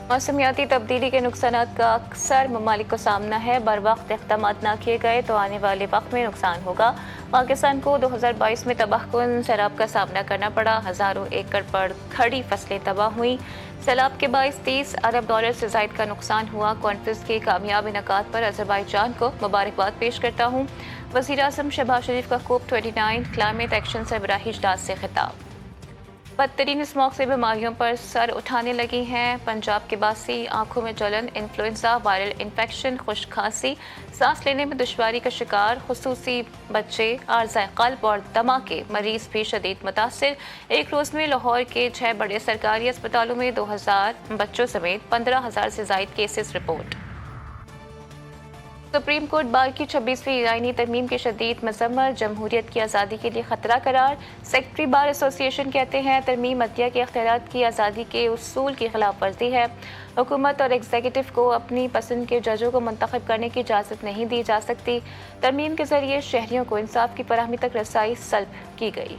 मौसमियाती तब्दीली के नुकसानात का अक्सर ममालिक को सामना है। बर वक्त इक़दाम ना किए गए तो आने वाले वक्त में नुकसान होगा। पाकिस्तान को 2022 में तबाहकुन सैलाब का सामना करना पड़ा। हज़ारों एकड़ पर खड़ी फसलें तबाह हुई। सैलाब के बाइस $30 अरब से ज़ायद का नुकसान हुआ। कॉन्फ्रेंस के कामयाब इनकाद पर अज़रबैजान को मुबारकबाद पेश करता हूँ। वज़ीर आज़म शहबाज शरीफ का COP29 क्लाइमेट एक्शन सरबराही इजलास से खिताब। बदतरीन स्मॉग से बीमारियों पर सर उठाने लगी हैं। पंजाब के बासी, आंखों में जलन, इन्फ्लुएंजा, वायरल इन्फेक्शन, खुश्क खांसी, सांस लेने में दुश्वारी का शिकार, खुसूसी बच्चे, आर्ज़ाए क़ल्ब और दमा के मरीज भी शदीद मुतासिर। एक रोज़ में लाहौर के 6 बड़े सरकारी अस्पतालों में 2000 बच्चों समेत 15,000 से ज़ायद cases report. Supreme court bar की 26वीं आईनी तरमीम की शदीद मजम्मत, जमहूरियत की आज़ादी के लिए खतरा करार। सेक्रेटरी बार एसोसिएशन कहते हैं तरमीम अदलिया के अख्तियारात की आज़ादी के उसूल की खिलाफ वर्जी है। हुकूमत और एग्जीक्यूटिव को अपनी पसंद के जजों को मुंतखब करने की इजाज़त नहीं दी जा सकती। तरमीम के जरिए शहरियों को इंसाफ की फराहमी तक रसाई सल्ब की गई।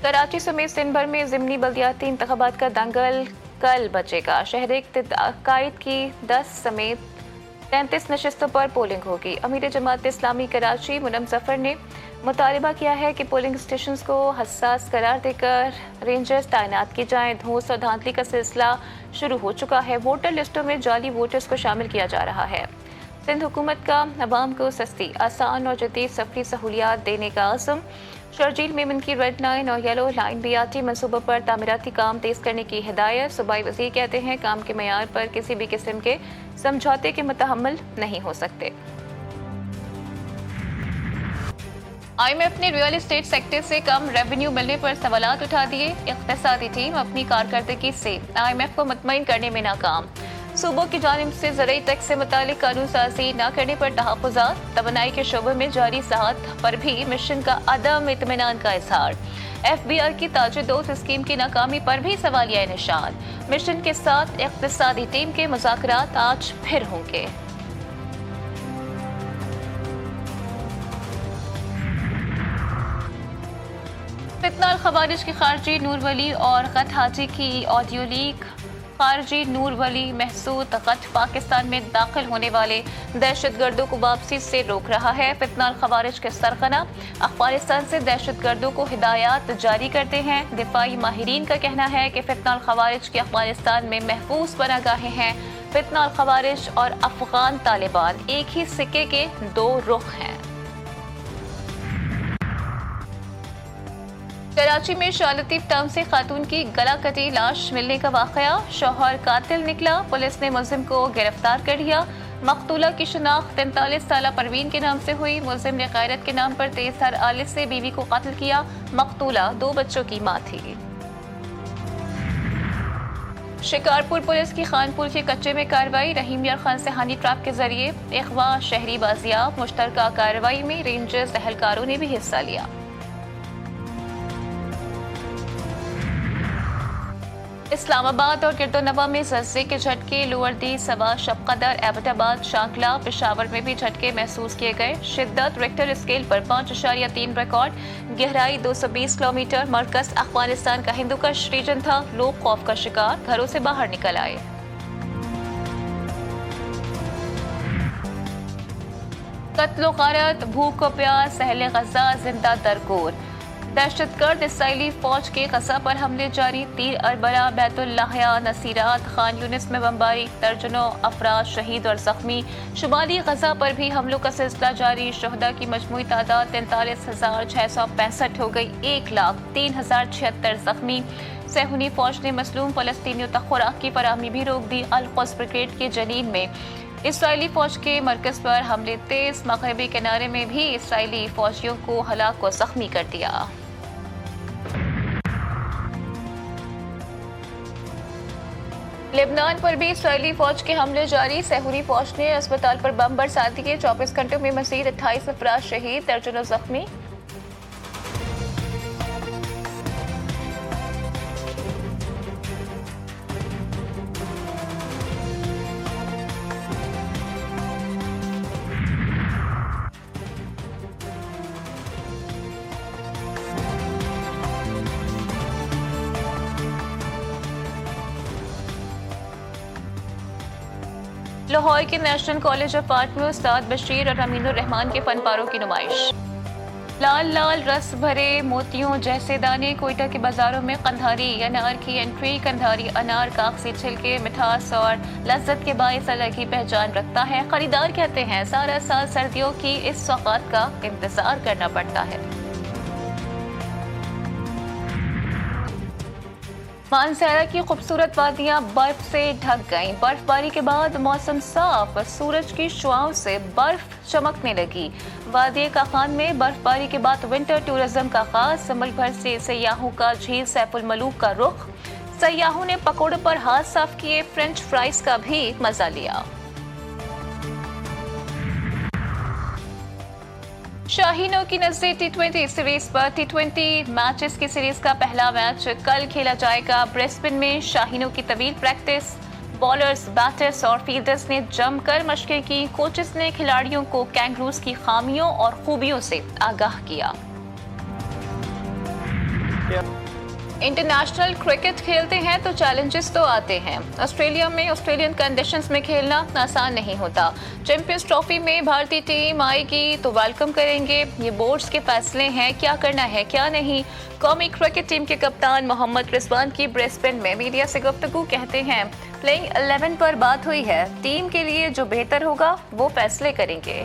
कराची समेत सिंध भर में ज़िमनी बल्दियाती इंतखाबात का दंगल कल बचेगा। शहरी कायद की 10 समेत 33 नशस्तों पर पोलिंग होगी। अमीर जमात इस्लामी कराची मुनम जफर ने मुतालबा किया है कि पोलिंग स्टेशन को हसास करार देकर रेंजर्स तैनात की जाएं। धूस और धांधली का सिलसिला शुरू हो चुका है। वोटर लिस्टों में जाली वोटर्स को शामिल किया जा रहा है। सिंध हुकूमत का अवाम को सस्ती, आसान और जदीद सफरी सहूलियात देने का आज़म। शर्जील मेमन की रेड लाइन और येलो लाइन BRT मनसूबों पर तामीराती काम तेज करने की हिदायत। सूबाई वज़ीर कहते हैं काम के मयार पर किसी भी किस्म के समझौते के मुतहम्मिल नहीं हो सकते। IMF ने रियल एस्टेट सेक्टर से कम रेवेन्यू मिलने पर सवालात उठा दिए। इक़्तिसादी टीम अपनी कारकर्दगी से IMF को मुतमईन करने में नाकाम। सूबों की जानिब से ज़रूरी टैक्स से मुतालिक कानून साजी न करने पर तहफ़्फ़ुज़ात। तवानाई के शोबे में जारी साहत पर भी मिशन का अदम इत्मीनान का इज़हार। FBR की ताज-ए-दोस्त स्कीम की नाकामी पर भी सवालिया निशान। मिशन के साथ इक़्तिसादी टीम के मुज़ाकरात आज फिर होंगे। फितना अल-ख़वारिज की खारजी नूर वली और गत हाजी की ऑडियो लीक। खारजी नूर वली महसूद गत पाकिस्तान में दाखिल होने वाले दहशतगर्दों को वापसी से रोक रहा है। फितना अल-ख़वारिज के सरगना अफ़गानिस्तान से दहशतगर्दों को हिदायत जारी करते हैं। दिफाई माहिरीन का कहना है कि फितना अल-ख़वारिज की अफ़गानिस्तान में महफूज पनागाहें हैं। फितना अल-ख़वारिज और अफ़गान तालिबान एक ही सिक्के के दो रुख हैं। कराची में शालतीफ टाउन से खातून की गला कटी लाश मिलने का वाकया। शौहर कातिल निकला, पुलिस ने मुलजिम को गिरफ्तार कर लिया। मकतूला की शिनाख्त 43 साला परवीन के नाम से हुई। मुलजिम ने गैरत के नाम पर तेज धार आले से बीवी को कत्ल किया। मकतूला 2 बच्चों की मां थी। शिकारपुर पुलिस की खानपुर के कच्चे में कार्रवाई। रहीम यार खान से हनी ट्रैप के जरिए अगवा शहरी बाजियाब। मुश्तरका कार्रवाई में रेंजर्स एहलकारों ने भी हिस्सा लिया। इस्लामाबाद और गिरदोनवा में ज़लज़ले के झटके। लोअरदी, सवा, शबकदर, एबटाबाद, शांकला, पेशावर में भी झटके महसूस किए गए। शिद्दत रिक्टर स्केल पर 5.3 रिकॉर्ड। गहराई 220 किलोमीटर। मरकज अफगानिस्तान का हिंदुकश रीजन था। लोग खौफ का शिकार, घरों से बाहर निकल आए। कत्ल गारत, भूख और प्यास, अहले गजा जिंदा दरकोर। दहशतगर्द इसराइली फौज के गजा पर हमले जारी। तीर अरबला, बैतुल्लाहिया, नसीरात, खान यूनिस में बमबारी। दर्जनों अफराद शहीद और जख्मी। शुमाली गजा पर भी हमलों का सिलसिला जारी। शहदा की मजमूई तादाद 43,665 हो गई। 1,03,076 जख्मी। सहूनी फौज ने मसलूम फलस्तीनियों तक खुराक की फराहमी भी रोक दी। अल-क़ुद्स ब्रिगेड के जनीन में इसराइली फौज के मरकज पर हमले तेज। मगरबी किनारे में भी इसराइली फौजियों को हलाक व जख्मी कर दिया। लेबनान पर भी इसराइली फौज के हमले जारी। सहूनी फौज ने अस्पताल पर बम बरसा दिए। 24 घंटों में मजीद 28 अफराद शहीद, दर्जनों जख्मी। लाहौर के नेशनल कॉलेज ऑफ आर्ट में उस्ताद बशीर और अमीनुर रहमान के फनपारों की नुमाइश। लाल लाल रस भरे मोतियों जैसे दाने, कोयटा के बाजारों में कंधारी अनार की एंट्री। कंधारी अनार कागजी छिलके, मिठास और लज्जत के बायस अलग ही पहचान रखता है। खरीदार कहते हैं सारा साल सर्दियों की इस सौगात का इंतजार करना पड़ता है। मानसहरा की खूबसूरत वादियां बर्फ से ढक गईं। बर्फबारी के बाद मौसम साफ, सूरज की शुआओं से बर्फ चमकने लगी। वादी काखान में बर्फबारी के बाद विंटर टूरिज्म का आगाज। मुल्क भर से सयाहों का झील सैफुल मलूक का रुख। सयाहों ने पकौड़ों पर हाथ साफ किए, फ्रेंच फ्राइज का भी मजा लिया। शाहीनों की नजरें टी20 सीरीज पर। टी20 मैचेस की सीरीज का पहला मैच कल खेला जाएगा ब्रिस्बेन में। शाहीनों की तवील प्रैक्टिस, बॉलर्स, बैटर्स और फील्डर्स ने जमकर मशकें की। कोचेस ने खिलाड़ियों को कैंगरूज की खामियों और खूबियों से आगाह किया। इंटरनेशनल क्रिकेट खेलते हैं तो चैलेंजेस तो आते हैं। ऑस्ट्रेलिया में ऑस्ट्रेलियन कंडीशंस में खेलना आसान नहीं होता। चैंपियंस ट्रॉफी में भारतीय टीम आएगी तो वेलकम करेंगे। ये बोर्ड्स के फैसले हैं, क्या करना है क्या नहीं। कौमी क्रिकेट टीम के कप्तान मोहम्मद रिजवान की ब्रिस्बेन में मीडिया से गुफ्तगू, कहते हैं प्लेइंग 11 पर बात हुई है, टीम के लिए जो बेहतर होगा वो फैसले करेंगे।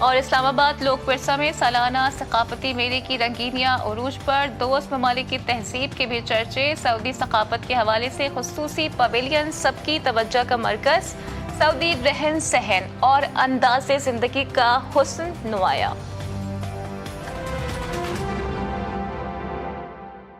और इस्लामाबाद लोक विरसा में सालाना सकाफती मेले की रंगीनियां उरूज पर। दोस्त ममालिक की तहजीब के भी चर्चे। सऊदी सकाफत के हवाले से खुसूसी पवेलियन सबकी तवज्जो का मरकज। सऊदी रहन सहन और अंदाज़े जिंदगी का हुस्न नुमाया।